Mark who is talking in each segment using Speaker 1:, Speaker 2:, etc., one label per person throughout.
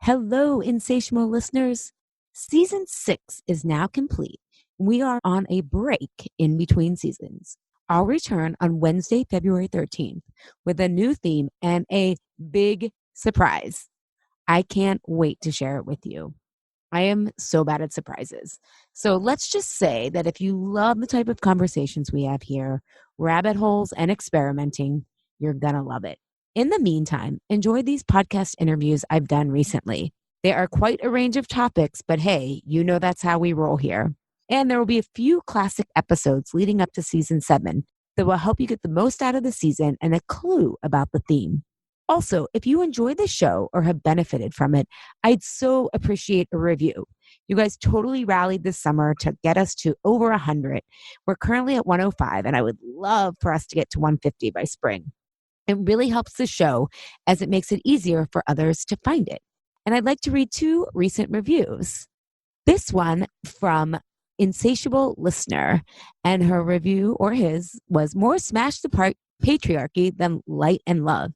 Speaker 1: Hello, insatiable listeners. Season 6 is now complete. We are on a break in between seasons. I'll return on Wednesday, February 13th with a new theme and a big surprise. I can't wait to share it with you. I am so bad at surprises. So let's just say that if you love the type of conversations we have here, rabbit holes and experimenting, you're going to love it. In the meantime, enjoy these podcast interviews I've done recently. They are quite a range of topics, but hey, you know that's how we roll here. And there will be a few classic episodes leading up to season 7 that will help you get the most out of the season and a clue about the theme. Also, if you enjoy the show or have benefited from it, I'd so appreciate a review. You guys totally rallied this summer to get us to over 100. We're currently at 105, and I would love for us to get to 150 by spring. It really helps the show as it makes it easier for others to find it. And I'd like to read 2 recent reviews. This one from Insatiable Listener, and her review, or his, was more smash the patriarchy than light and love.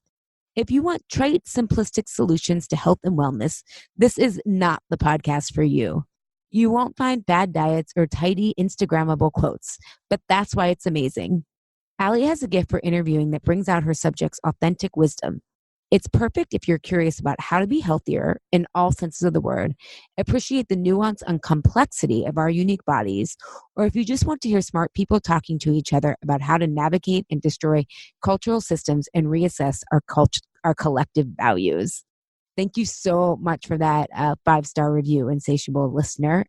Speaker 1: If you want trite, simplistic solutions to health and wellness, this is not the podcast for you. You won't find bad diets or tidy Instagrammable quotes, but that's why it's amazing. Allie has a gift for interviewing that brings out her subject's authentic wisdom. It's perfect if you're curious about how to be healthier in all senses of the word, appreciate the nuance and complexity of our unique bodies, or if you just want to hear smart people talking to each other about how to navigate and destroy cultural systems and reassess our collective values. Thank you so much for that 5-star review, Insatiable Listener.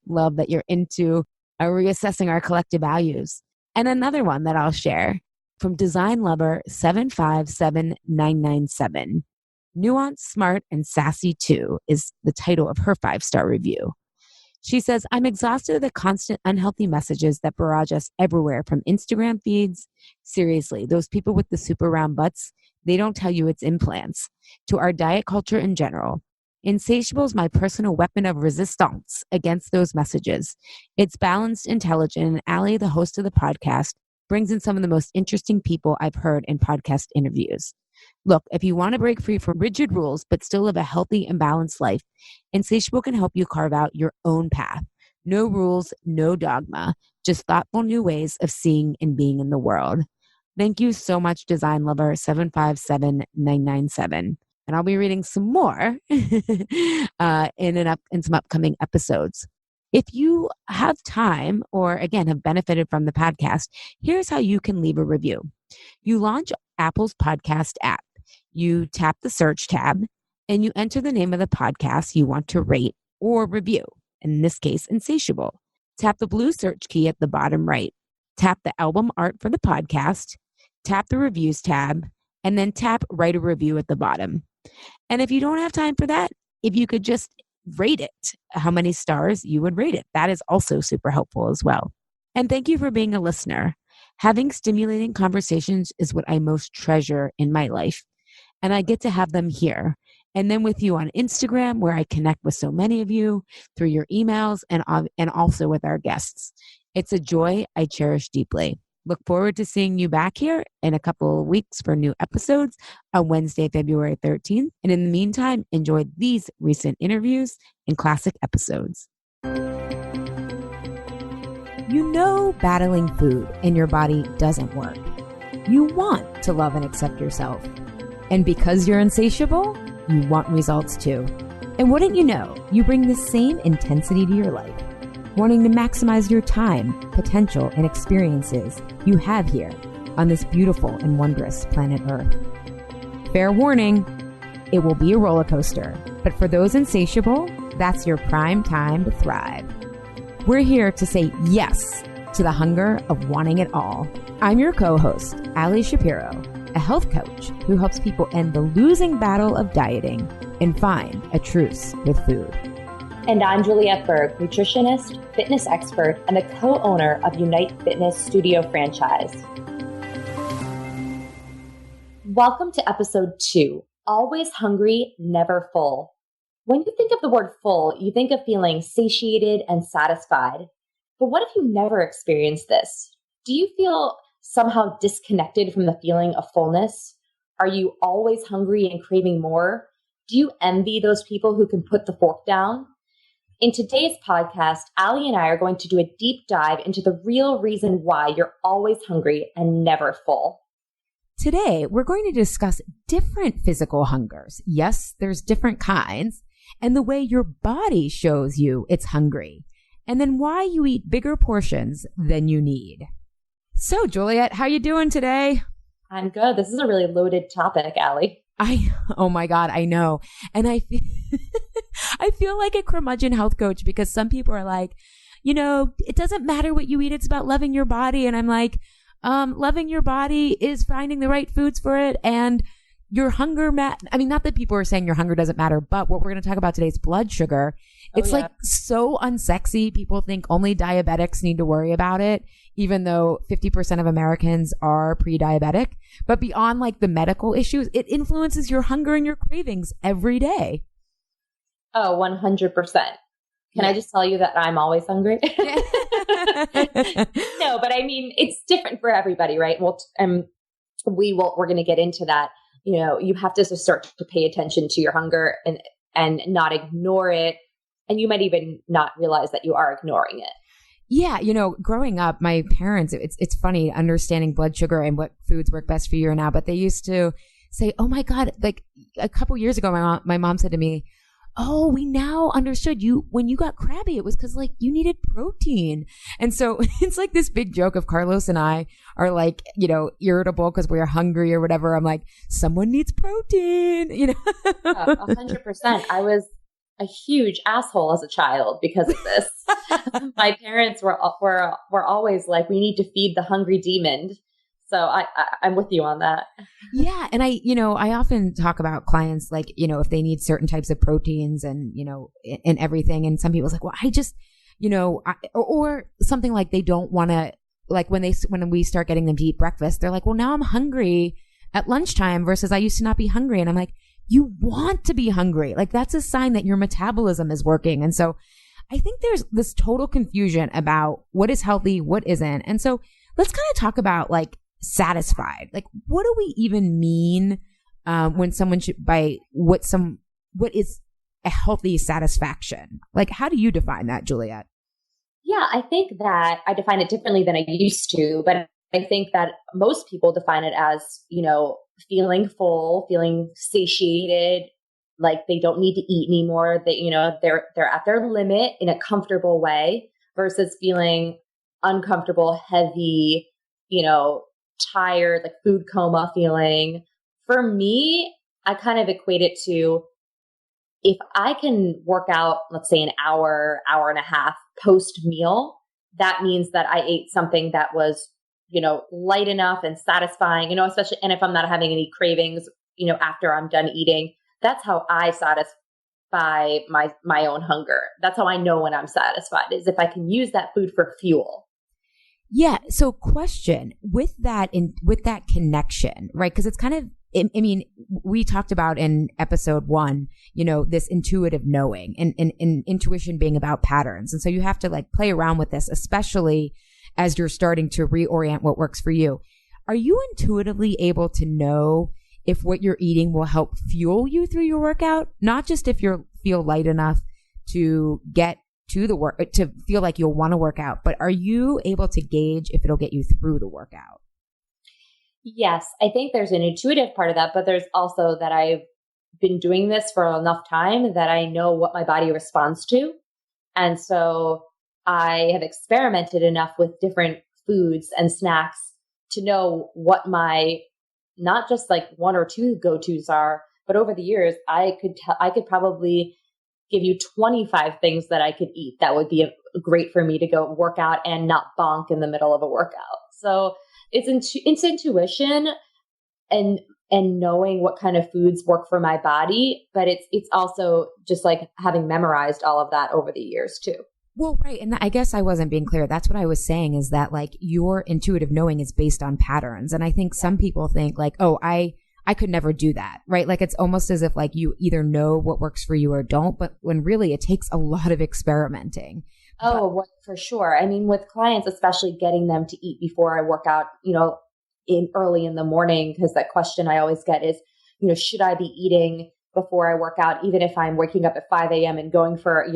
Speaker 1: Love that you're into reassessing our collective values. And another one that I'll share from Design Lover 757997. Nuanced, Smart, and Sassy too is the title of her 5-star review. She says, I'm exhausted of the constant unhealthy messages that barrage us everywhere from Instagram feeds. Seriously, those people with the super round butts, they don't tell you it's implants. To our diet culture in general. Insatiable is my personal weapon of resistance against those messages. It's balanced, intelligent, and Allie, the host of the podcast, brings in some of the most interesting people I've heard in podcast interviews. Look, if you want to break free from rigid rules but still live a healthy and balanced life, Insatiable can help you carve out your own path. No rules, no dogma, just thoughtful new ways of seeing and being in the world. Thank you so much, Design Lover 757997. And I'll be reading some more in some upcoming episodes. If you have time or, again, have benefited from the podcast, here's how you can leave a review. You launch Apple's podcast app. You tap the search tab, and you enter the name of the podcast you want to rate or review, in this case, Insatiable. Tap the blue search key at the bottom right. Tap the album art for the podcast. Tap the reviews tab, and then tap write a review at the bottom. And if you don't have time for that, if you could just rate it, how many stars you would rate it. That is also super helpful as well. And thank you for being a listener. Having stimulating conversations is what I most treasure in my life. And I get to have them here. And then with you on Instagram, where I connect with so many of you through your emails and also with our guests. It's a joy I cherish deeply. Look forward to seeing you back here in a couple of weeks for new episodes on Wednesday, February 13th. And in the meantime, enjoy these recent interviews and classic episodes. You know, battling food in your body doesn't work. You want to love and accept yourself. And because you're insatiable, you want results too. And wouldn't you know, you bring the same intensity to your life, wanting to maximize your time, potential, and experiences you have here on this beautiful and wondrous planet Earth. Fair warning, it will be a roller coaster, but for those insatiable, that's your prime time to thrive. We're here to say yes to the hunger of wanting it all. I'm your co-host, Allie Shapiro, a health coach who helps people end the losing battle of dieting and find a truce with food.
Speaker 2: And I'm Juliette Berg, nutritionist, fitness expert, and the co-owner of Unite Fitness Studio franchise. Welcome to episode 2, Always Hungry, Never Full. When you think of the word full, you think of feeling satiated and satisfied. But what if you never experienced this? Do you feel somehow disconnected from the feeling of fullness? Are you always hungry and craving more? Do you envy those people who can put the fork down? In today's podcast, Allie and I are going to do a deep dive into the real reason why you're always hungry and never full.
Speaker 1: Today, we're going to discuss different physical hungers. Yes, there's different kinds, and the way your body shows you it's hungry, and then why you eat bigger portions than you need. So, Juliet, how you doing today?
Speaker 2: I'm good. This is a really loaded topic, Allie.
Speaker 1: Oh my God, I know. And I feel like a curmudgeon health coach because some people are like, it doesn't matter what you eat. It's about loving your body. And I'm like, loving your body is finding the right foods for it. And your hunger, not that people are saying your hunger doesn't matter, but what we're going to talk about today is blood sugar. It's like so unsexy. People think only diabetics need to worry about it, even though 50% of Americans are pre-diabetic. But beyond like the medical issues, it influences your hunger and your cravings every day.
Speaker 2: Oh, 100%. Can I just tell you that I'm always hungry? No, but I mean, it's different for everybody, right? Well, we're going to get into that. You have to just start to pay attention to your hunger and not ignore it. And you might even not realize that you are ignoring it.
Speaker 1: Yeah. Growing up, my parents, it's funny understanding blood sugar and what foods work best for you now, but they used to say, oh my God, like a couple years ago, my mom said to me, oh, we now understood when you got crabby, it was because like you needed protein. And so it's like this big joke of Carlos and I are like, irritable because we're hungry or whatever. I'm like, someone needs protein,
Speaker 2: 100%. I was a huge asshole as a child because of this. My parents were always like, we need to feed the hungry demon. So I'm with you on that.
Speaker 1: Yeah. And I often talk about clients, like, if they need certain types of proteins and, and everything. And some people's like, well, I just, or something like they don't want to, like when we start getting them to eat breakfast, they're like, well, now I'm hungry at lunchtime versus I used to not be hungry. And I'm like, you want to be hungry. Like that's a sign that your metabolism is working. And so I think there's this total confusion about what is healthy, what isn't. And so let's kind of talk about like satisfied. Like what do we even mean when someone should what is a healthy satisfaction? Like how do you define that, Juliet?
Speaker 2: Yeah, I think that I define it differently than I used to, but I think that most people define it as, feeling full, feeling satiated, like they don't need to eat anymore. They, they're at their limit in a comfortable way versus feeling uncomfortable, heavy, tired, like food coma feeling. For me, I kind of equate it to if I can work out, let's say an hour and a half post meal, that means that I ate something that was, light enough and satisfying, especially, and if I'm not having any cravings, after I'm done eating, that's how I satisfy my own hunger. That's how I know when I'm satisfied, is if I can use that food for fuel.
Speaker 1: Yeah. So question with that connection, right? Because it's kind of, I mean, we talked about in episode 1, this intuitive knowing and intuition being about patterns. And so you have to like play around with this, especially as you're starting to reorient what works for you. Are you intuitively able to know if what you're eating will help fuel you through your workout? Not just if you feel light enough to get to the work, to feel like you'll want to work out, but are you able to gauge if it'll get you through the workout?
Speaker 2: Yes, I think there's an intuitive part of that, but there's also that I've been doing this for enough time that I know what my body responds to. And so I have experimented enough with different foods and snacks to know what my, not just like 1 or 2 go-tos are, but over the years, I could probably give you 25 things that I could eat that would be great for me to go work out and not bonk in the middle of a workout. So it's intuition and knowing what kind of foods work for my body, but it's also just like having memorized all of that over the years too.
Speaker 1: Well, right. And I guess I wasn't being clear. That's what I was saying, is that like your intuitive knowing is based on patterns. And I think some people think like, oh, I could never do that, right? Like it's almost as if like you either know what works for you or don't, but when really it takes a lot of experimenting.
Speaker 2: Oh, for sure. I mean, with clients, especially getting them to eat before I work out, early in the morning, because that question I always get is, should I be eating before I work out, even if I'm waking up at 5 a.m. and going for,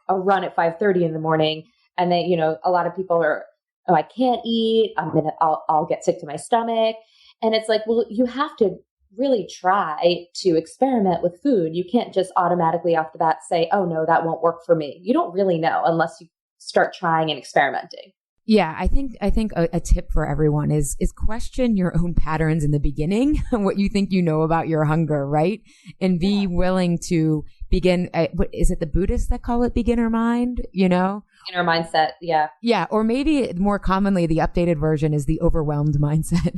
Speaker 2: a run at 5:30 in the morning. And then, a lot of people are, oh, I can't eat. I'll get sick to my stomach. And it's like, well, you have to really try to experiment with food. You can't just automatically off the bat say, oh no, that won't work for me. You don't really know unless you start trying and experimenting.
Speaker 1: Yeah, I think a tip for everyone is question your own patterns in the beginning, what you think you know about your hunger, right? And be willing to begin. What is it? The Buddhists that call it beginner mind,
Speaker 2: Beginner mindset. Yeah.
Speaker 1: Yeah. Or maybe more commonly, the updated version is the overwhelmed mindset.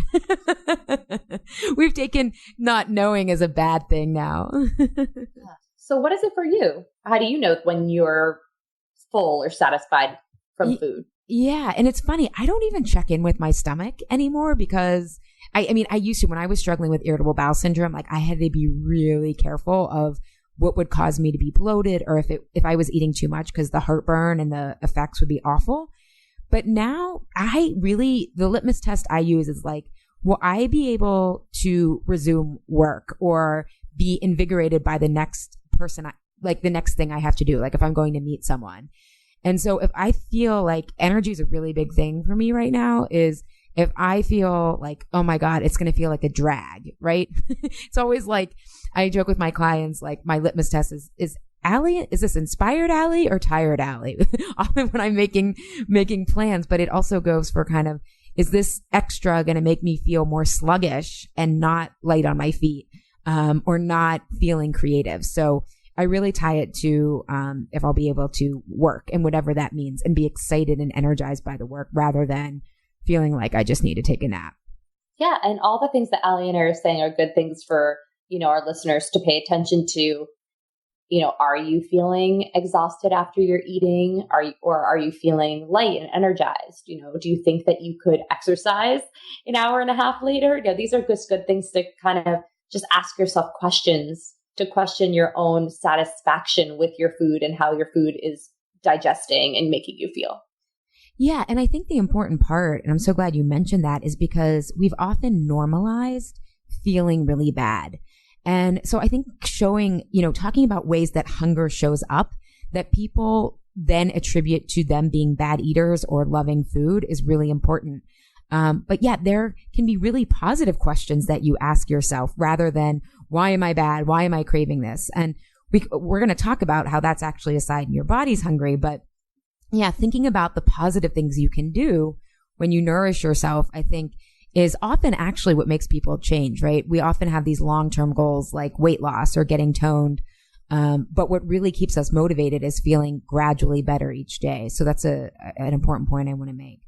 Speaker 1: We've taken not knowing as a bad thing now.
Speaker 2: So what is it for you? How do you know when you're full or satisfied from food?
Speaker 1: Yeah. And it's funny. I don't even check in with my stomach anymore because I mean, I used to, when I was struggling with irritable bowel syndrome, like I had to be really careful of what would cause me to be bloated or if I was eating too much because the heartburn and the effects would be awful. But now the litmus test I use is like, will I be able to resume work or be invigorated by the next person, like the next thing I have to do, like if I'm going to meet someone. And so if I feel like energy is a really big thing for me right now is if I feel like, oh my God, it's going to feel like a drag, right? It's always like, I joke with my clients, like my litmus test is Allie, is this inspired Allie or tired Allie? Often when I'm making plans, but it also goes for kind of, is this extra going to make me feel more sluggish and not light on my feet, or not feeling creative? So I really tie it to if I'll be able to work and whatever that means and be excited and energized by the work rather than feeling like I just need to take a nap.
Speaker 2: Yeah. And all the things that Ali and I are saying are good things for, our listeners to pay attention to. Are you feeling exhausted after you're eating? Are you feeling light and energized? Do you think that you could exercise an hour and a half later? These are just good things to kind of just ask yourself questions, to question your own satisfaction with your food and how your food is digesting and making you feel.
Speaker 1: Yeah. And I think the important part, and I'm so glad you mentioned that, is because we've often normalized feeling really bad. And so I think talking about ways that hunger shows up that people then attribute to them being bad eaters or loving food is really important. But yeah, there can be really positive questions that you ask yourself rather than, why am I bad? Why am I craving this? And we're going to talk about how that's actually a sign your body's hungry. But yeah, thinking about the positive things you can do when you nourish yourself, I think is often actually what makes people change, right? We often have these long-term goals like weight loss or getting toned. But what really keeps us motivated is feeling gradually better each day. So that's an important point I want to make.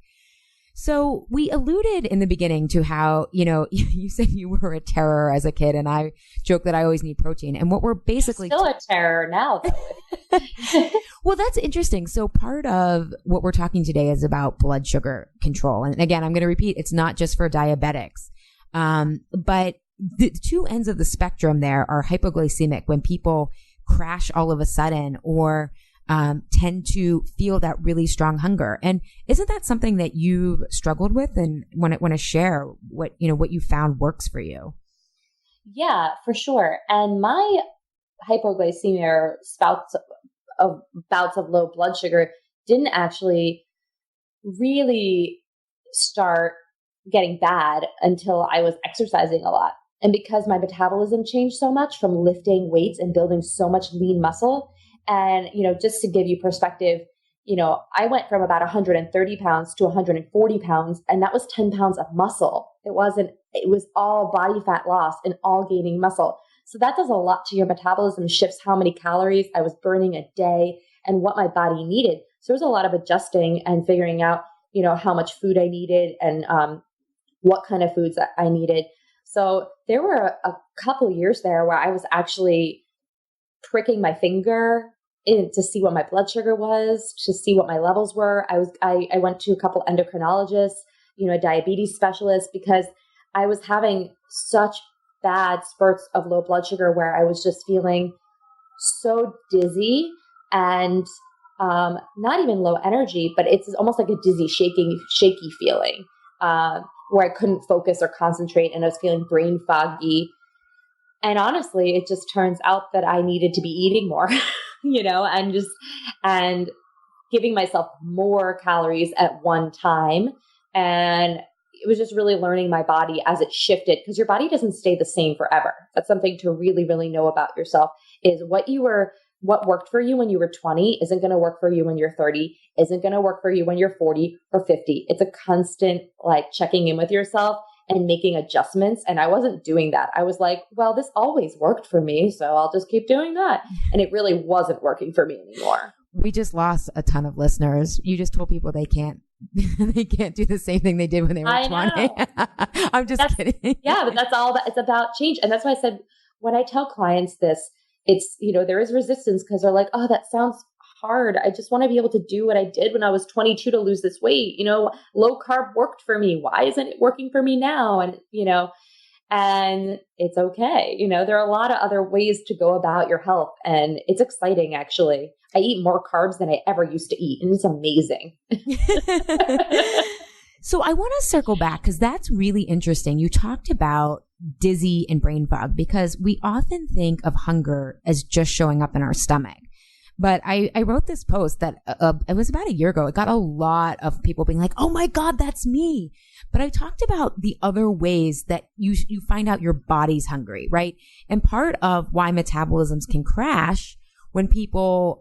Speaker 1: So we alluded in the beginning to how, you said you were a terror as a kid, and I joke that I always need protein. And what we're basically
Speaker 2: still a terror now, though.
Speaker 1: Well, that's interesting. So part of what we're talking today is about blood sugar control. And again, I'm going to repeat, it's not just for diabetics. But the two ends of the spectrum there are hypoglycemic, when people crash all of a sudden or tend to feel that really strong hunger. And isn't that something that you've struggled with and want to share what you found works for you?
Speaker 2: Yeah, for sure. And my hypoglycemia or bouts of low blood sugar didn't actually really start getting bad until I was exercising a lot. And because my metabolism changed so much from lifting weights and building so much lean muscle. And, just to give you perspective, I went from about 130 pounds to 140 pounds, and that was 10 pounds of muscle. It was all body fat loss and all gaining muscle. So that does a lot to your metabolism, shifts how many calories I was burning a day and what my body needed. So there's a lot of adjusting and figuring out, how much food I needed and what kind of foods I needed. So there were a couple years there where I was actually pricking my finger in to see what my blood sugar was, to see what my levels were. I went to a couple endocrinologists, a diabetes specialist, because I was having such bad spurts of low blood sugar where I was just feeling so dizzy and not even low energy, but it's almost like a dizzy, shaky feeling where I couldn't focus or concentrate, and I was feeling brain foggy. And honestly, it just turns out that I needed to be eating more, and giving myself more calories at one time. And it was just really learning my body as it shifted, because your body doesn't stay the same forever. That's something to really, really know about yourself, is what worked for you when you were 20 isn't going to work for you when you're 30, isn't going to work for you when you're 40 or 50. It's a constant checking in with yourself and making adjustments. And I wasn't doing that. I was like, well, this always worked for me, so I'll just keep doing that. And it really wasn't working for me anymore.
Speaker 1: We just lost a ton of listeners. You just told people they can't do the same thing they did when they were 20. I'm just kidding.
Speaker 2: Yeah, but that's all that it's about, change. And that's why I said, when I tell clients this, it's, there is resistance, because they're like, oh, that sounds hard. I just want to be able to do what I did when I was 22 to lose this weight. Low carb worked for me. Why isn't it working for me now? And it's okay. There are a lot of other ways to go about your health, and it's exciting, actually. I eat more carbs than I ever used to eat, and it's amazing.
Speaker 1: So I want to circle back, because that's really interesting. You talked about dizzy and brain fog, because we often think of hunger as just showing up in our stomach. But I wrote this post that it was about a year ago. It got a lot of people being like, oh my God, that's me. But I talked about the other ways that you find out your body's hungry, right? And part of why metabolisms can crash when people,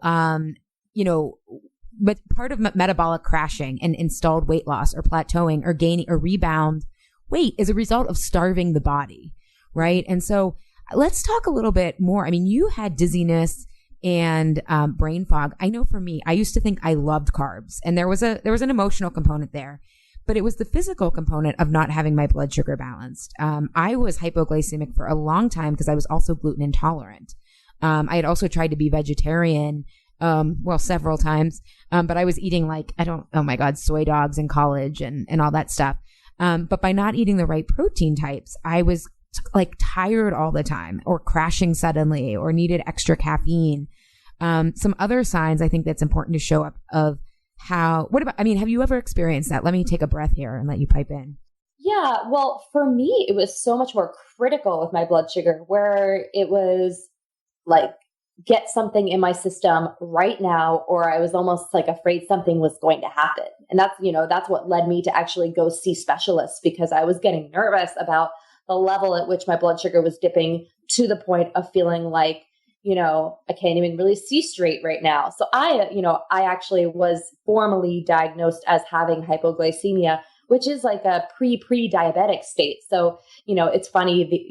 Speaker 1: but part of metabolic crashing and installed weight loss or plateauing or gaining or rebound weight is a result of starving the body, right? And so let's talk a little bit more. I mean, you had dizziness and brain fog. I know for me, I used to think I loved carbs, and there was an emotional component there, but it was the physical component of not having my blood sugar balanced. I was hypoglycemic for a long time because I was also gluten intolerant. I had also tried to be vegetarian, several times, but I was eating soy dogs in college and all that stuff. But by not eating the right protein types, I was tired all the time, or crashing suddenly, or needed extra caffeine. Some other signs I think that's important to show up of have you ever experienced that? Let me take a breath here and let you pipe in.
Speaker 2: Yeah. Well, for me, it was so much more critical with my blood sugar, where it was get something in my system right now, or I was almost afraid something was going to happen. And that's what led me to actually go see specialists, because I was getting nervous about the level at which my blood sugar was dipping, to the point of feeling like, I can't even really see straight right now. So I actually was formally diagnosed as having hypoglycemia, which is like a pre-diabetic state. So, it's funny,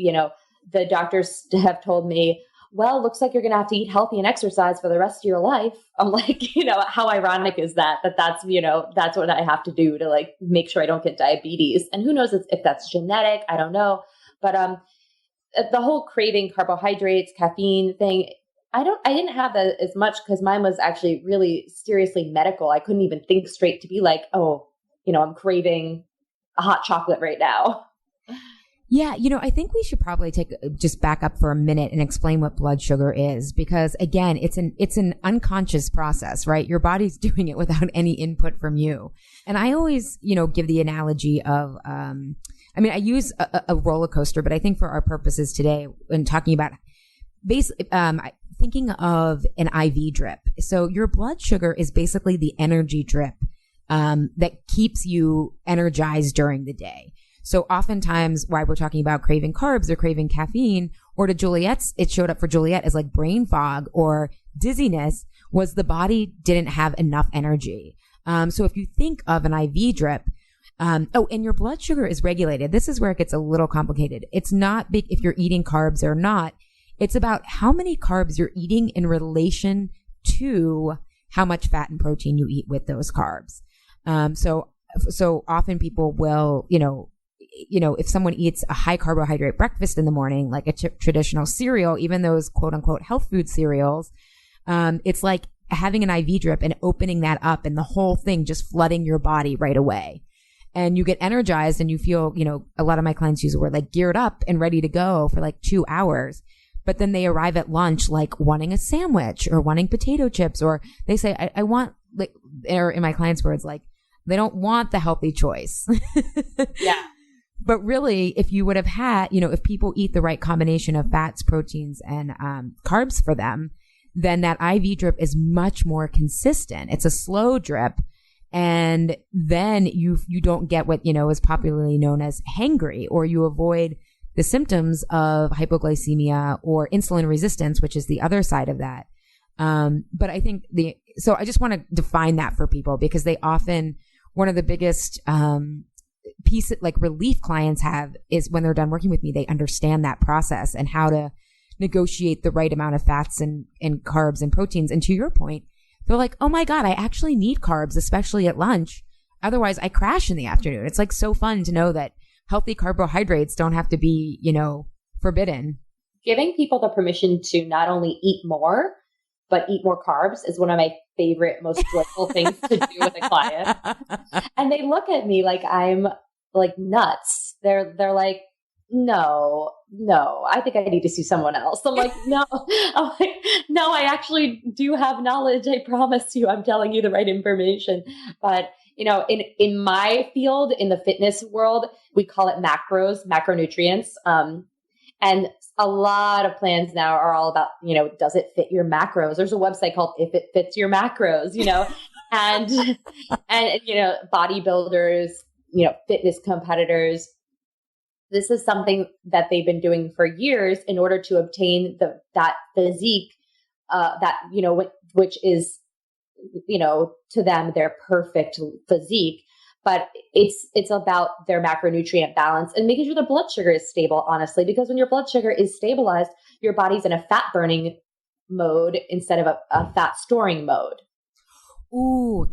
Speaker 2: the doctors have told me, well, looks like you're going to have to eat healthy and exercise for the rest of your life. I'm like, how ironic is that's what I have to do to make sure I don't get diabetes. And who knows if that's genetic, I don't know. But the whole craving carbohydrates, caffeine thing, I didn't have that as much, because mine was actually really seriously medical. I couldn't even think straight to be like, oh, I'm craving a hot chocolate right now.
Speaker 1: Yeah, I think we should probably just back up for a minute and explain what blood sugar is, because again, it's an unconscious process, right? Your body's doing it without any input from you. And I always, give the analogy of, I use a roller coaster, but I think for our purposes today, when talking about basically, thinking of an IV drip. So your blood sugar is basically the energy drip, that keeps you energized during the day. So oftentimes why we're talking about craving carbs or craving caffeine, or it showed up for Juliet as brain fog or dizziness, was the body didn't have enough energy. So if you think of an IV drip, and your blood sugar is regulated. This is where it gets a little complicated. It's not big if you're eating carbs or not. It's about how many carbs you're eating in relation to how much fat and protein you eat with those carbs. So often people will, if someone eats a high carbohydrate breakfast in the morning, like a traditional cereal, even those quote unquote health food cereals, it's like having an IV drip and opening that up, and the whole thing just flooding your body right away. And you get energized, and you feel, a lot of my clients use the word geared up and ready to go for 2 hours. But then they arrive at lunch wanting a sandwich or wanting potato chips, or they say, I want, or in my clients' words, they don't want the healthy choice.
Speaker 2: Yeah.
Speaker 1: But really, if you would have had, if people eat the right combination of fats, proteins, and carbs for them, then that IV drip is much more consistent. It's a slow drip. And then you don't get what, is popularly known as hangry, or you avoid the symptoms of hypoglycemia or insulin resistance, which is the other side of that. But I think so I just want to define that for people, because they often, one of the biggest, piece like relief clients have is when they're done working with me, they understand that process and how to negotiate the right amount of fats and carbs and proteins. And to your point, they're like, oh my God, I actually need carbs, especially at lunch. Otherwise I crash in the afternoon. It's like so fun to know that healthy carbohydrates don't have to be, forbidden.
Speaker 2: Giving people the permission to not only eat more, but eat more carbs is one of my favorite, most joyful things to do with a client. And they look at me like I'm like nuts. They're like, no, I think I need to see someone else. I'm like, no, I actually do have knowledge. I promise you, I'm telling you the right information. But in my field, in the fitness world, we call it macronutrients. And a lot of plans now are all about, does it fit your macros? There's a website called If It Fits Your Macros, and bodybuilders, fitness competitors. This is something that they've been doing for years in order to obtain that physique, which is, to them, their perfect physique. But it's about their macronutrient balance and making sure the blood sugar is stable, honestly, because when your blood sugar is stabilized, your body's in a fat burning mode instead of a fat storing mode.
Speaker 1: Ooh,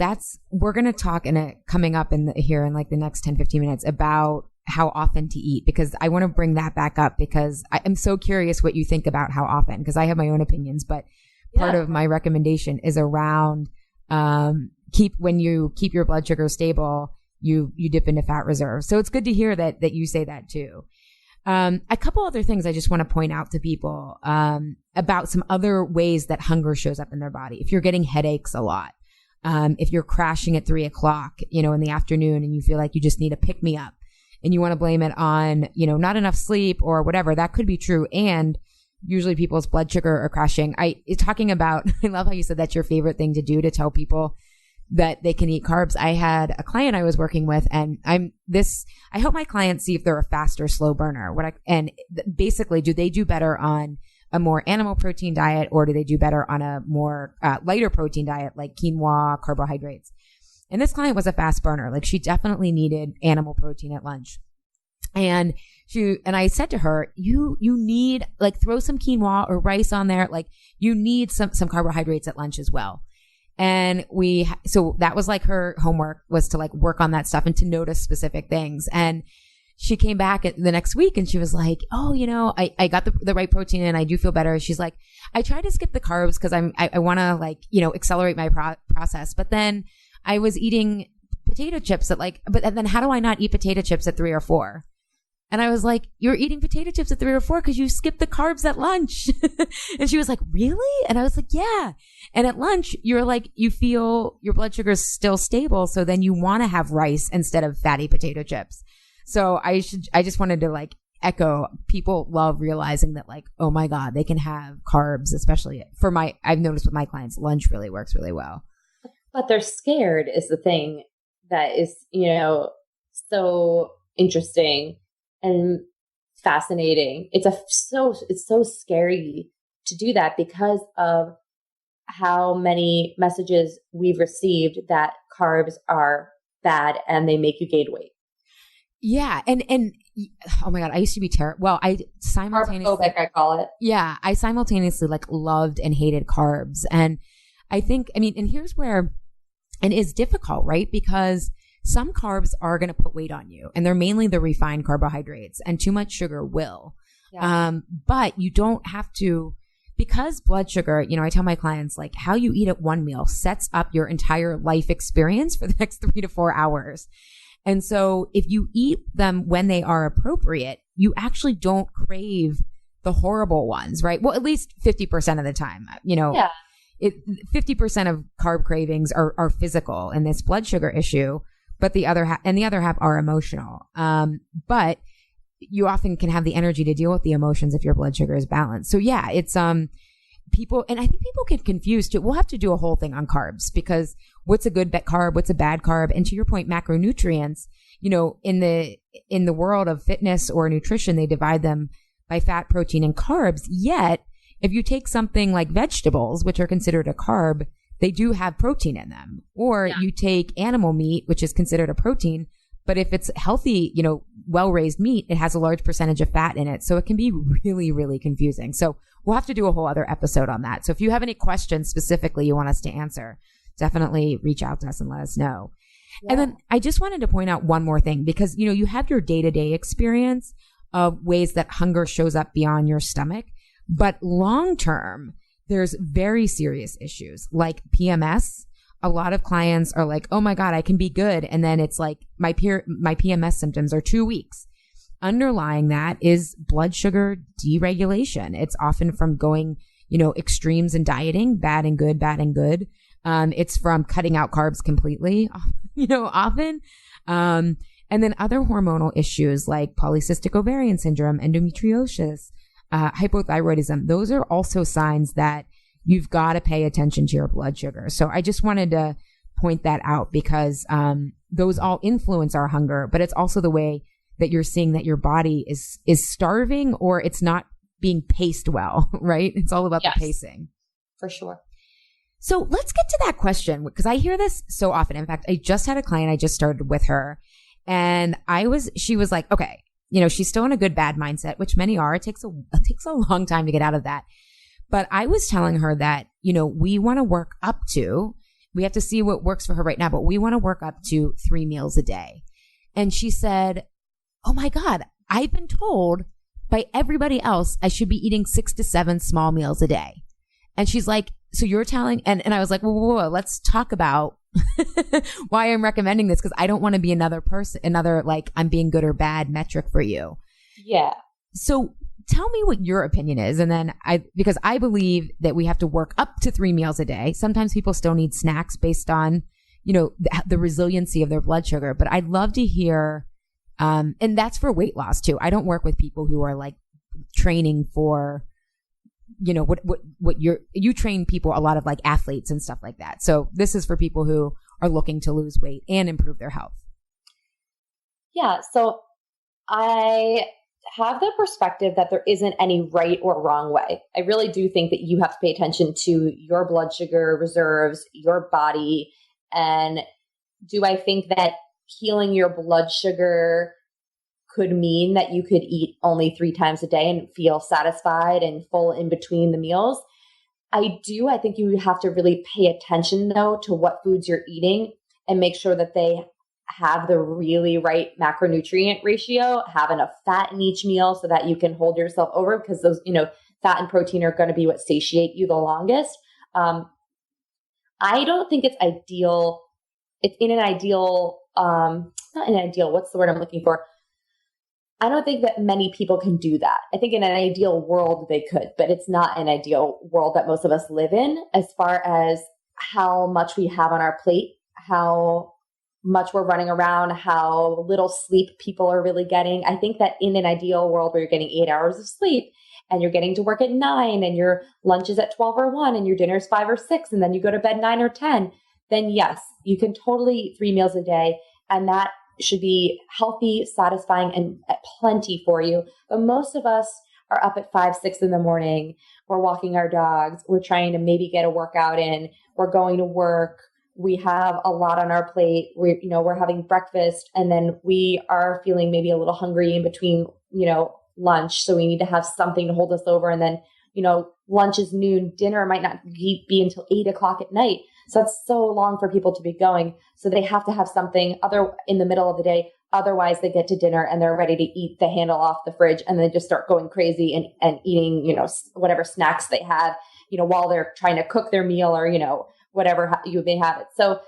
Speaker 1: we're going to talk coming up here in like the next 10, 15 minutes about how often to eat, because I want to bring that back up, because I'm so curious what you think about how often, because I have my own opinions, but part of my recommendation is around, when you keep your blood sugar stable, you dip into fat reserve. So it's good to hear that you say that too. A couple other things I just want to point out to people, about some other ways that hunger shows up in their body. If you're getting headaches a lot, if you're crashing at 3:00, in the afternoon, and you feel like you just need a pick me up and you want to blame it on, not enough sleep or whatever, that could be true. And usually people's blood sugar are crashing. I love how you said that's your favorite thing to do, to tell people that they can eat carbs. I had a client I was working with, and I help my clients see if they're a fast or slow burner. Basically, do they do better on a more animal protein diet, or do they do better on a more lighter protein diet like quinoa, carbohydrates? And this client was a fast burner. Like, she definitely needed animal protein at lunch. And I said to her, you need, like, throw some quinoa or rice on there. Like, you need some carbohydrates at lunch as well. And so that was like her homework, was to like work on that stuff and to notice specific things. And she came back the next week and she was like, oh, I got the right protein and I do feel better. She's like, I try to skip the carbs because I want to, like, accelerate my process. But then I was eating potato chips but then how do I not eat potato chips at 3 or 4? And I was like, you're eating potato chips at 3 or 4 because you skipped the carbs at lunch. And she was like, really? And I was like, yeah. And at lunch, you're like, you feel your blood sugar is still stable. So then you want to have rice instead of fatty potato chips. So I just wanted to like echo, people love realizing that, like, oh my God, they can have carbs, especially I've noticed with my clients, lunch really works really well.
Speaker 2: But they're scared is the thing that is, so interesting and fascinating. It's so scary to do that because of how many messages we've received that carbs are bad and they make you gain weight.
Speaker 1: Yeah. And oh my God, I used to be terrible. Well, I simultaneously,
Speaker 2: carbophobic, I call it.
Speaker 1: Yeah. I simultaneously like loved and hated carbs. And and here's where it is difficult, right? Because some carbs are going to put weight on you, and they're mainly the refined carbohydrates, and too much sugar will. Yeah. But you don't have to, because blood sugar, I tell my clients, like, how you eat at one meal sets up your entire life experience for the next 3 to 4 hours. And so if you eat them when they are appropriate, you actually don't crave the horrible ones, right? Well, at least 50% of the time, Yeah. 50% of carb cravings are physical in this blood sugar issue. but the other half and the other half are emotional. But you often can have the energy to deal with the emotions if your blood sugar is balanced. So yeah, it's, people, and I think people get confused too. We'll have to do a whole thing on carbs, because what's a good carb? What's a bad carb? And to your point, macronutrients, in the world of fitness or nutrition, they divide them by fat, protein, and carbs. Yet, if you take something like vegetables, which are considered a carb, they do have protein in them. Or you take animal meat, which is considered a protein, but if it's healthy, well-raised meat, it has a large percentage of fat in it. So it can be really, really confusing. So we'll have to do a whole other episode on that. So if you have any questions specifically you want us to answer, definitely reach out to us and let us know. Yeah. And then I just wanted to point out one more thing, because, you have your day-to-day experience of ways that hunger shows up beyond your stomach. But long-term, there's very serious issues like PMS. A lot of clients are like, oh my God, I can be good. And then it's like my PMS symptoms are 2 weeks. Underlying that is blood sugar deregulation. It's often from going, extremes in dieting, bad and good, bad and good. It's from cutting out carbs completely, often. And then other hormonal issues like polycystic ovarian syndrome, endometriosis, hypothyroidism. Those are also signs that you've got to pay attention to your blood sugar. So I just wanted to point that out, because those all influence our hunger, but it's also the way that you're seeing that your body is starving, or it's not being paced well, right? It's all about the pacing.
Speaker 2: For sure.
Speaker 1: So let's get to that question, because I hear this so often. In fact, I just had a client, I just started with her, and she was like, okay, she's still in a good bad mindset, which many are. It takes a long time to get out of that. But I was telling her that, we want to work up to, we have to see what works for her right now, but we want to work up to 3 meals a day. And she said, oh my God, I've been told by everybody else I should be eating 6 to 7 small meals a day. And she's like, so you're telling, and I was like, whoa, let's talk about why I'm recommending this, because I don't want to be another like I'm being good or bad metric for you.
Speaker 2: Yeah. So
Speaker 1: tell me what your opinion is. And then because I believe that we have to work up to 3 meals a day. Sometimes people still need snacks based on, the resiliency of their blood sugar. But I'd love to hear, and that's for weight loss too. I don't work with people who are like training for, you train people, a lot of like athletes and stuff like that. So this is for people who are looking to lose weight and improve their health.
Speaker 2: Yeah. So I have the perspective that there isn't any right or wrong way. I really do think that you have to pay attention to your blood sugar reserves, your body. And do I think that healing your blood sugar could mean that you could eat only 3 times a day and feel satisfied and full in between the meals? I do. I think you have to really pay attention, though, to what foods you're eating and make sure that they have the really right macronutrient ratio, have enough fat in each meal so that you can hold yourself over, because those, fat and protein are going to be what satiate you the longest. I don't think it's ideal. It's in an ideal, not in an ideal, what's the word I'm looking for? I don't think that many people can do that. I think in an ideal world they could, but it's not an ideal world that most of us live in, as far as how much we have on our plate, how much we're running around, how little sleep people are really getting. I think that in an ideal world where you're getting 8 hours of sleep and you're getting to work at 9 and your lunch is at 12 or 1 and your dinner is 5 or 6 and then you go to bed 9 or 10, then yes, you can totally eat 3 meals a day, and that should be healthy, satisfying, and plenty for you. But most of us are up at 5, 6 in the morning. We're walking our dogs. We're trying to maybe get a workout in. We're going to work. We have a lot on our plate. We're having breakfast, and then we are feeling maybe a little hungry in between, lunch. So we need to have something to hold us over. And then, lunch is noon. Dinner might not be until 8 o'clock at night. So it's so long for people to be going. So they have to have something other in the middle of the day. Otherwise they get to dinner and they're ready to eat the handle off the fridge and then just start going crazy and eating, whatever snacks they have, while they're trying to cook their meal or, whatever you may have it. So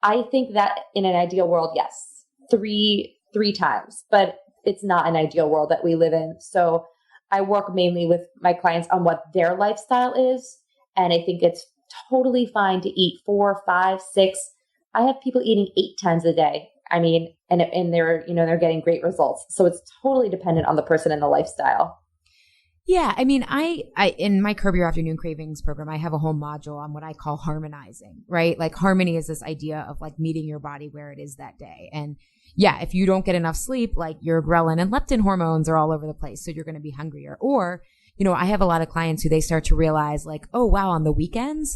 Speaker 2: I think that in an ideal world, yes, three times, but it's not an ideal world that we live in. So I work mainly with my clients on what their lifestyle is. And I think it's totally fine to eat 4, 5, 6 I have people eating 8 times a day. I mean, and they're, they're getting great results. So it's totally dependent on the person and the lifestyle.
Speaker 1: Yeah. I mean, I in my Curb Your Afternoon Cravings program, I have a whole module on what I call harmonizing, right? Like harmony is this idea of like meeting your body where it is that day. And yeah, if you don't get enough sleep, like your ghrelin and leptin hormones are all over the place. So you're going to be hungrier. Or, I have a lot of clients who they start to realize like, oh, wow, on the weekends,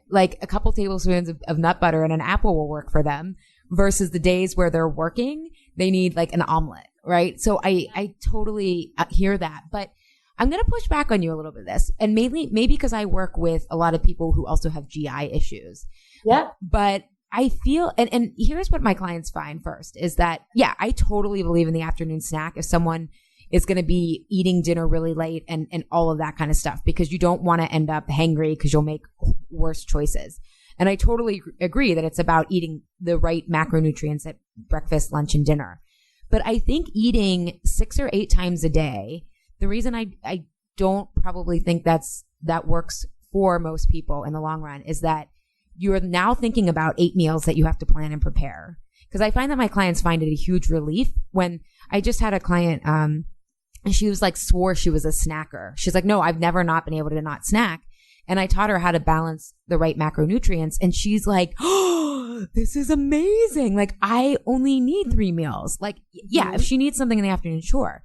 Speaker 1: like a couple tablespoons of nut butter and an apple will work for them versus the days where they're working, they need like an omelet. Right. So I totally hear that, but I'm going to push back on you a little bit of this, and maybe because I work with a lot of people who also have GI issues.
Speaker 2: Yeah.
Speaker 1: But I feel, and here's what my clients find first is that, yeah, I totally believe in the afternoon snack if someone is going to be eating dinner really late and all of that kind of stuff, because you don't want to end up hangry because you'll make worse choices. And I totally agree that it's about eating the right macronutrients at breakfast, lunch, and dinner. But I think eating 6 or 8 times a day, the reason I don't probably think that works for most people in the long run is that you're now thinking about 8 meals that you have to plan and prepare. Because I find that my clients find it a huge relief. When I just had a client, she was like, swore she was a snacker. She's like, no, I've never not been able to not snack. And I taught her how to balance the right macronutrients. And she's like, oh, this is amazing. Like, I only need 3 meals. Like, yeah, if she needs something in the afternoon, sure.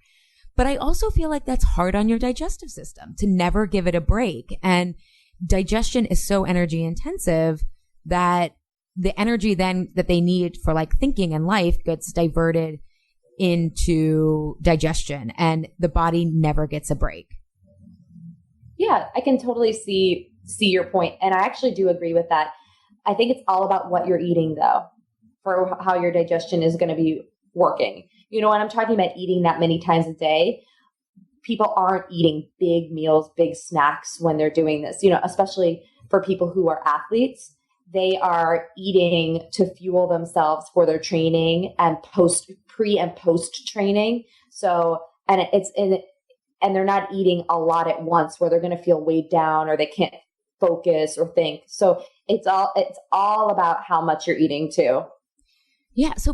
Speaker 1: But I also feel like that's hard on your digestive system to never give it a break. And digestion is so energy intensive that the energy then that they need for like thinking and life gets diverted into digestion, and the body never gets a break.
Speaker 2: Yeah, I can totally see your point. And I actually do agree with that. I think it's all about what you're eating though, for how your digestion is going to be working. When I'm talking about eating that many times a day, people aren't eating big meals, big snacks when they're doing this, especially for people who are athletes. They are eating to fuel themselves for their training and pre and post training. So, and and they're not eating a lot at once where they're going to feel weighed down or they can't focus or think. So it's all about how much you're eating too.
Speaker 1: Yeah. So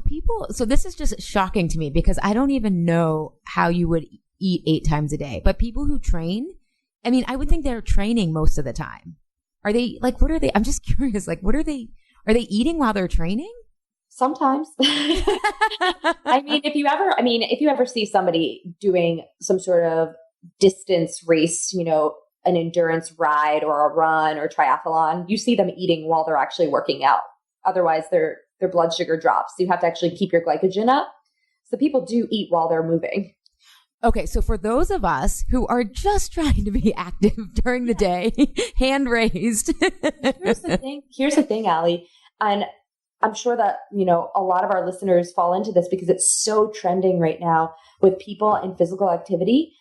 Speaker 1: this is just shocking to me because I don't even know how you would eat 8 times a day, but people who train, I mean, I would think they're training most of the time. Are they like, what are they? I'm just curious. Like, are they eating while they're training?
Speaker 2: Sometimes. If you ever see somebody doing some sort of distance race, an endurance ride or a run or triathlon, you see them eating while they're actually working out. Otherwise their blood sugar drops. So you have to actually keep your glycogen up. So people do eat while they're moving.
Speaker 1: Okay, so for those of us who are just trying to be active during the day, hand raised.
Speaker 2: Here's the thing, Allie. And I'm sure that, a lot of our listeners fall into this because it's so trending right now with people in physical activity.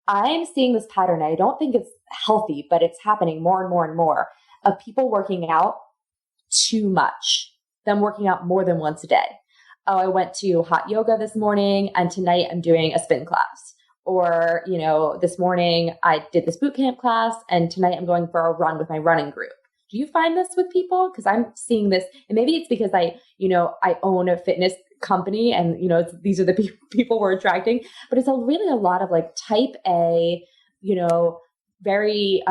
Speaker 2: I'm seeing this pattern. I don't think it's healthy, but it's happening more and more and more of people working out too much, them working out more than once a day. Oh, I went to hot yoga this morning and tonight I'm doing a spin class. Or, this morning I did this boot camp class and tonight I'm going for a run with my running group. Do you find this with people? Because I'm seeing this, and maybe it's because I own a fitness company and, these are the people we're attracting, but it's really a lot of like type A, very,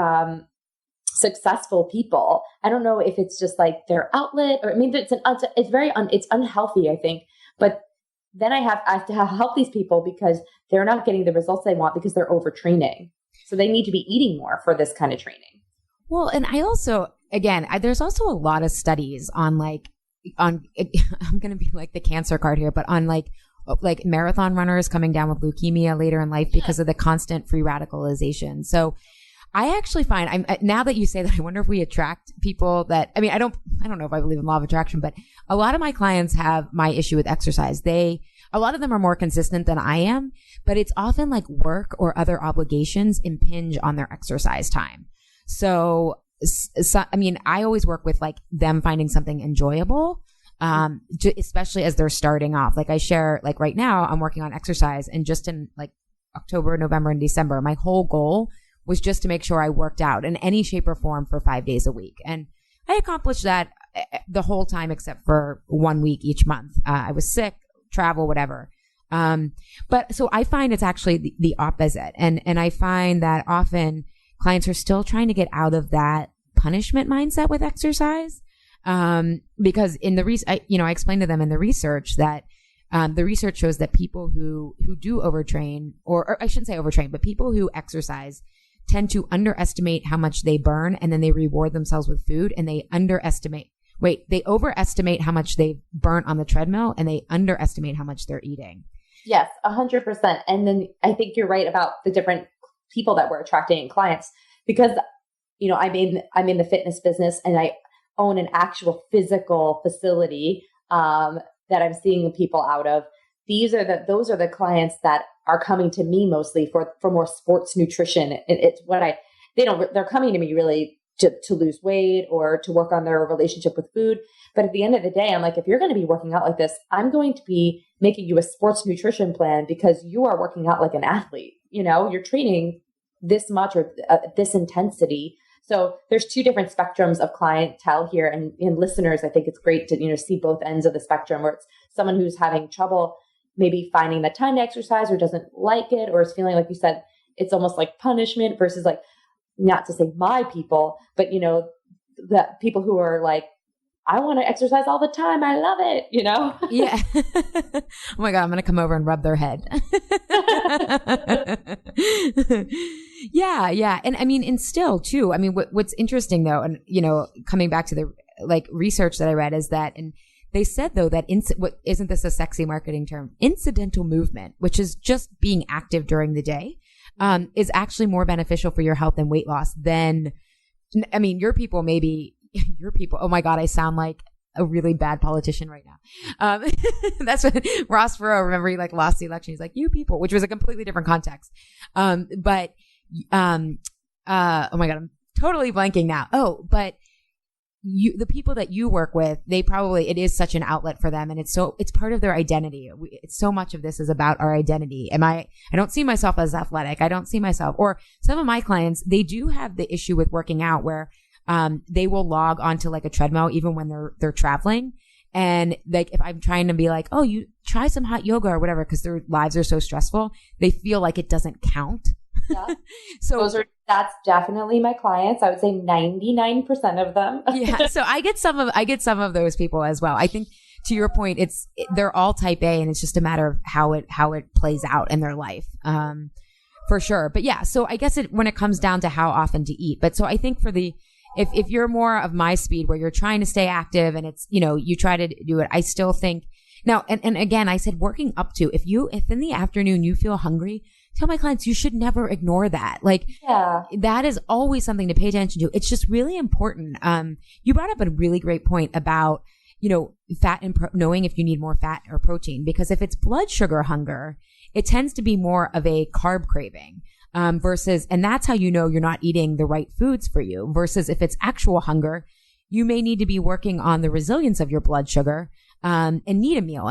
Speaker 2: successful people. I don't know if it's just like their outlet or it's unhealthy, I think. But then I have to help these people because they're not getting the results they want because they're overtraining. So they need to be eating more for this kind of training.
Speaker 1: Well, and I also, again, there's also a lot of studies on I'm going to be like the cancer card here, but on like marathon runners coming down with leukemia later in life because of the constant free radicalization. So I actually find now that you say that, I wonder if we attract people that, I don't know if I believe in law of attraction, but a lot of my clients have my issue with exercise. A lot of them are more consistent than I am, but it's often like work or other obligations impinge on their exercise time. So I always work with like them finding something enjoyable, especially as they're starting off. Like I share, like right now I'm working on exercise, and just in like October, November, and December, my whole goal was just to make sure I worked out in any shape or form for 5 days a week. And I accomplished that the whole time except for 1 week each month. I was sick, travel, whatever. But so I find it's actually the opposite. And I find that often clients are still trying to get out of that punishment mindset with exercise. Because in the I explained to them in the research that the research shows that people who do overtrain, or I shouldn't say overtrain, but people who exercise tend to underestimate how much they burn, and then they reward themselves with food, and they overestimate how much they burn on the treadmill, and they underestimate how much they're eating.
Speaker 2: Yes, 100%. And then I think you're right about the different people that we're attracting in clients, because, I'm in the fitness business, and I own an actual physical facility that I'm seeing people out of. Those are the clients that are coming to me mostly for more sports nutrition. It's they're coming to me really to lose weight or to work on their relationship with food. But at the end of the day, I'm like, if you're going to be working out like this, I'm going to be making you a sports nutrition plan, because you are working out like an athlete. You're training this much or this intensity. So there's two different spectrums of clientele here, and listeners, I think it's great to, see both ends of the spectrum, where it's someone who's having trouble maybe finding the time to exercise, or doesn't like it, or is feeling, like you said, it's almost like punishment, versus, like, not to say my people, but, the people who are like, I want to exercise all the time. I love it,
Speaker 1: Yeah. Oh my God, I'm going to come over and rub their head. Yeah. And I mean, and still too, I mean, what's interesting though, and, coming back to the research that I read, is that, and they said though that what isn't this a sexy marketing term? Incidental movement, which is just being active during the day, is actually more beneficial for your health and weight loss than, I mean, your people, oh my God, I sound like a really bad politician right now. That's what Ross Perot, remember, he lost the election. He's like, you people, which was a completely different context. Oh my God, I'm totally blanking now. Oh, but the people that you work with, it is such an outlet for them. And it's part of their identity. So much of this is about our identity. I don't see myself as athletic. I don't see myself, or some of my clients, they do have the issue with working out where they will log onto a treadmill even when they're traveling. And if I'm trying to be like, oh, you try some hot yoga or whatever, because their lives are so stressful, they feel like it doesn't count.
Speaker 2: Yeah. That's definitely my clients. I would say 99% of them.
Speaker 1: Yeah. So I get some of those people as well. I think, to your point, they're all type A, and it's just a matter of how it plays out in their life. For sure. But yeah, so I guess when it comes down to how often to eat. But so I think if you're more of my speed, where you're trying to stay active and it's, you try to do it, I still think now, and again, I said working up to, if in the afternoon you feel hungry, tell my clients, you should never ignore that. That is always something to pay attention to. It's just really important. You brought up a really great point about, fat and knowing if you need more fat or protein, because if it's blood sugar hunger, it tends to be more of a carb craving. Versus, and that's how you're not eating the right foods for you, versus if it's actual hunger, you may need to be working on the resilience of your blood sugar, and need a meal,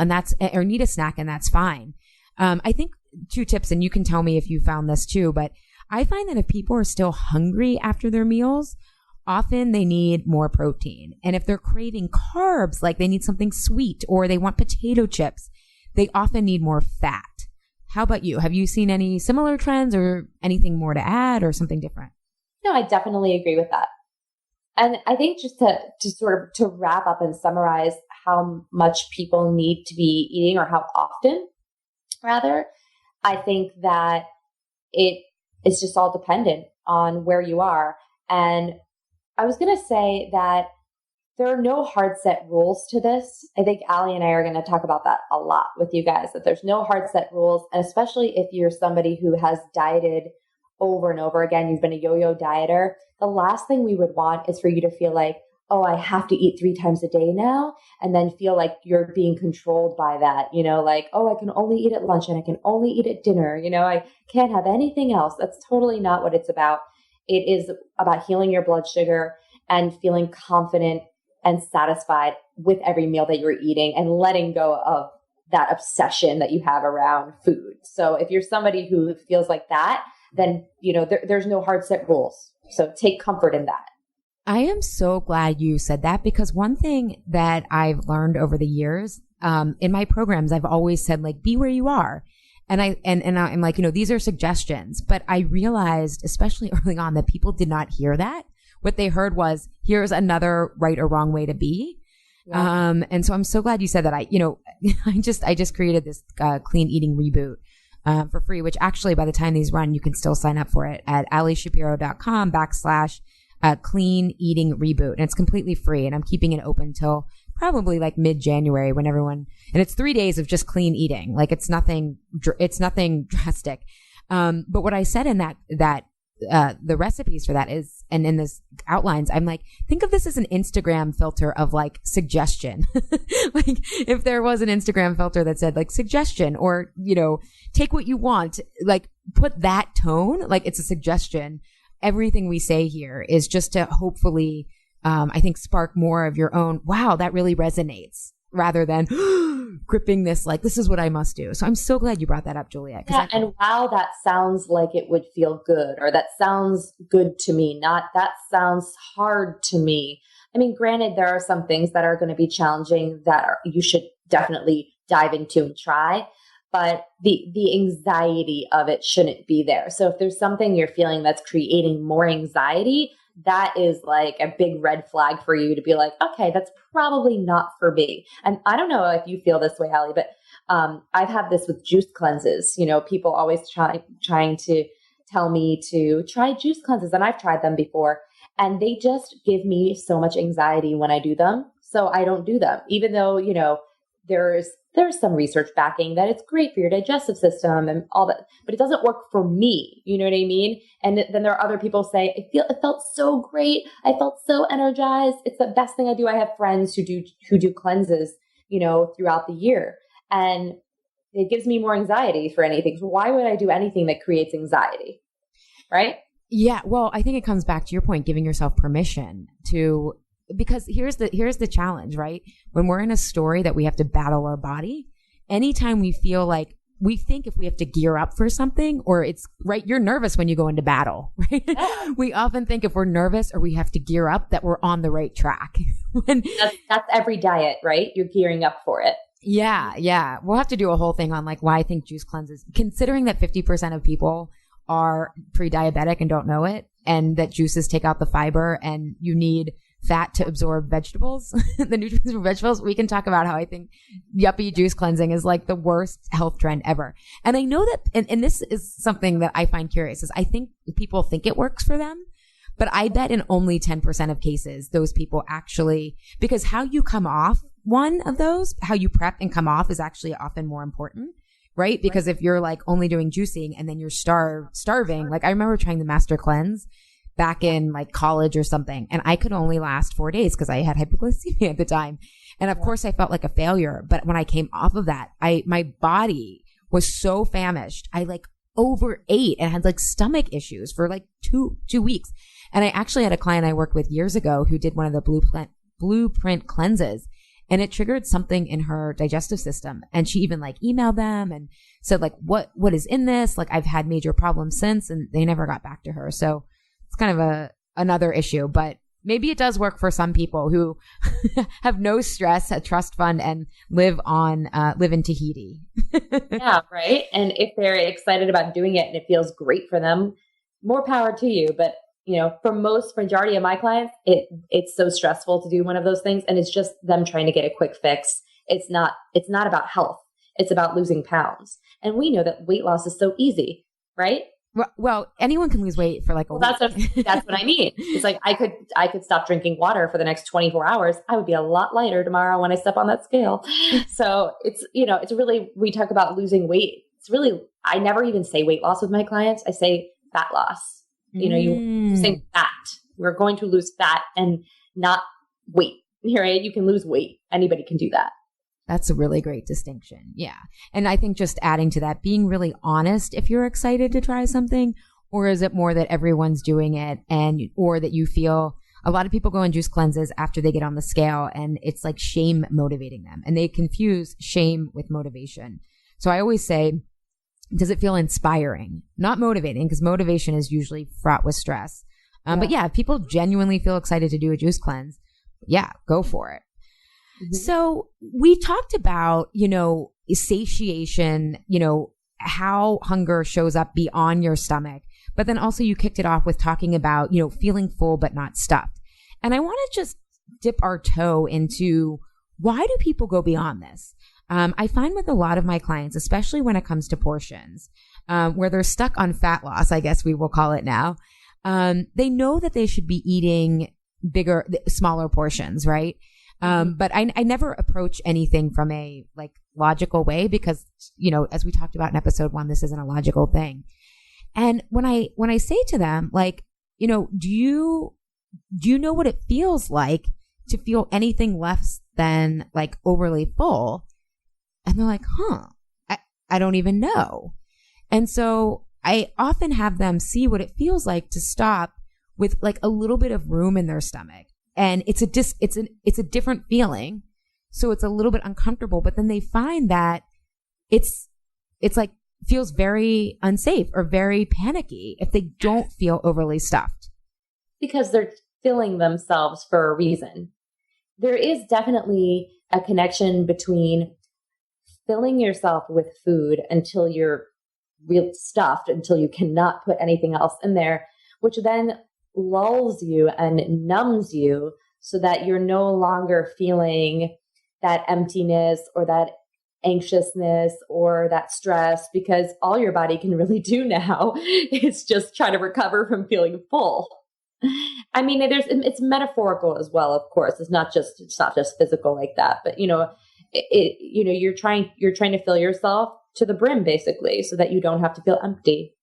Speaker 1: or need a snack, and that's fine. I think 2 tips, and you can tell me if you found this too, but I find that if people are still hungry after their meals, often they need more protein. And if they're craving carbs, like they need something sweet, or they want potato chips, they often need more fat. How about you? Have you seen any similar trends, or anything more to add, or something different?
Speaker 2: No, I definitely agree with that. And I think just to wrap up and summarize how much people need to be eating, or how often, rather, I think that it is just all dependent on where you are. And I was going to say that there are no hard set rules to this. I think Allie and I are going to talk about that a lot with you guys, that there's no hard set rules. And especially if you're somebody who has dieted over and over again, you've been a yo-yo dieter, the last thing we would want is for you to feel like, oh, I have to eat 3 times a day now, and then feel like you're being controlled by that, like, oh, I can only eat at lunch and I can only eat at dinner, I can't have anything else. That's totally not what it's about. It is about healing your blood sugar and feeling confident and satisfied with every meal that you're eating, and letting go of that obsession that you have around food. So if you're somebody who feels like that, then, there's no hard set rules. So take comfort in that.
Speaker 1: I am so glad you said that, because one thing that I've learned over the years, in my programs, I've always said, like, be where you are. And I'm like, these are suggestions, but I realized, especially early on, that people did not hear that. What they heard was, here's another right or wrong way to be. Yeah. And so I'm so glad you said that. I just created this, clean eating reboot, for free, which actually by the time these run, you can still sign up for it at alishapiro.com/ clean eating reboot. And it's completely free. And I'm keeping it open till probably like mid-January, when everyone, and it's 3 days of just clean eating. Like it's nothing drastic. But what I said in that, the recipes for that is, and in this outlines, I'm like, think of this as an Instagram filter of like suggestion. Like if there was an Instagram filter that said like suggestion, or, take what you want, like put that tone, like it's a suggestion. Everything we say here is just to hopefully, I think, spark more of your own, wow, that really resonates, rather than gripping this, like, this is what I must do. So I'm so glad you brought that up, Julia.
Speaker 2: Yeah, and wow, that sounds like it would feel good, or that sounds good to me, not that sounds hard to me. I mean, granted, there are some things that are going to be challenging that you should definitely dive into and try. But the anxiety of it shouldn't be there. So if there's something you're feeling that's creating more anxiety, that is like a big red flag for you to be like, okay, that's probably not for me. And I don't know if you feel this way, Allie, but I've had this with juice cleanses. People always trying to tell me to try juice cleanses, and I've tried them before, and they just give me so much anxiety when I do them. So I don't do them, even though, there's some research backing that it's great for your digestive system and all that, but it doesn't work for me. You know what I mean? And then there are other people say, it felt so great. I felt so energized. It's the best thing I do. I have friends who do cleanses, throughout the year, and it gives me more anxiety for anything. So why would I do anything that creates anxiety? Right?
Speaker 1: Yeah. Well, I think it comes back to your point, giving yourself permission to, because here's the challenge, right? When we're in a story that we have to battle our body, anytime we feel like, we think if we have to gear up for something, or it's right, you're nervous when you go into battle, right? Yeah. We often think if we're nervous or we have to gear up, that we're on the right track.
Speaker 2: That's every diet, right? You're gearing up for it.
Speaker 1: Yeah. Yeah. We'll have to do a whole thing on like why I think juice cleanses, considering that 50% of people are pre-diabetic and don't know it, and that juices take out the fiber and you need fat to absorb vegetables, the nutrients from vegetables. We can talk about how I think yuppie juice cleansing is like the worst health trend ever. And I know that, and this is something that I find curious, is I think people think it works for them, but I bet in only 10% of cases, those people actually, because how you come off one of those, how you prep and come off, is actually often more important. Right? Because if you're like only doing juicing and then you're starving, like I remember trying the Master Cleanse back in like college or something, and I could only last 4 days because I had hypoglycemia at the time. And of course I felt like a failure. But when I came off of that, my body was so famished. I like overate and had like stomach issues for like two weeks. And I actually had a client I worked with years ago who did one of the blueprint cleanses, and it triggered something in her digestive system. And she even like emailed them and said like, what is in this? Like I've had major problems since, and they never got back to her. So it's kind of another issue, but maybe it does work for some people who have no stress, a trust fund, and live in Tahiti.
Speaker 2: Yeah. Right. And if they're excited about doing it and it feels great for them, more power to you. But for majority of my clients, it's so stressful to do one of those things. And it's just them trying to get a quick fix. It's not about health. It's about losing pounds. And we know that weight loss is so easy, right?
Speaker 1: Well, anyone can lose weight for like a week.
Speaker 2: That's what I mean. It's like I could stop drinking water for the next 24 hours. I would be a lot lighter tomorrow when I step on that scale. So it's really, we talk about losing weight. It's really, I never even say weight loss with my clients. I say fat loss. You say fat. We're going to lose fat and not weight. Right? You can lose weight. Anybody can do that.
Speaker 1: That's a really great distinction. Yeah. And I think just adding to that, being really honest if you're excited to try something, or is it more that everyone's doing it, or that you feel a lot of people go on juice cleanses after they get on the scale and it's like shame motivating them, and they confuse shame with motivation. So I always say, does it feel inspiring? Not motivating, because motivation is usually fraught with stress. But yeah, if people genuinely feel excited to do a juice cleanse, yeah, go for it. Mm-hmm. So we talked about, satiation, how hunger shows up beyond your stomach. But then also you kicked it off with talking about, feeling full but not stuffed. And I want to just dip our toe into, why do people go beyond this? I find with a lot of my clients, especially when it comes to portions, where they're stuck on fat loss, I guess we will call it now. They know that they should be eating smaller portions, right? But I never approach anything from a logical way because, as we talked about in episode 1, this isn't a logical thing. And when I say to them, do you know what it feels like to feel anything less than overly full? And they're like, I don't even know. And so I often have them see what it feels like to stop with a little bit of room in their stomach. And it's a different feeling. So it's a little bit uncomfortable, but then they find that it's feels very unsafe or very panicky if they don't feel overly stuffed.
Speaker 2: Because they're filling themselves for a reason. There is definitely a connection between filling yourself with food until you're real stuffed, until you cannot put anything else in there, which then lulls you and numbs you so that you're no longer feeling that emptiness or that anxiousness or that stress, because all your body can really do now is just try to recover from feeling full. I mean, it's metaphorical as well, of course. It's not just physical like that, but you're trying to fill yourself to the brim basically so that you don't have to feel empty.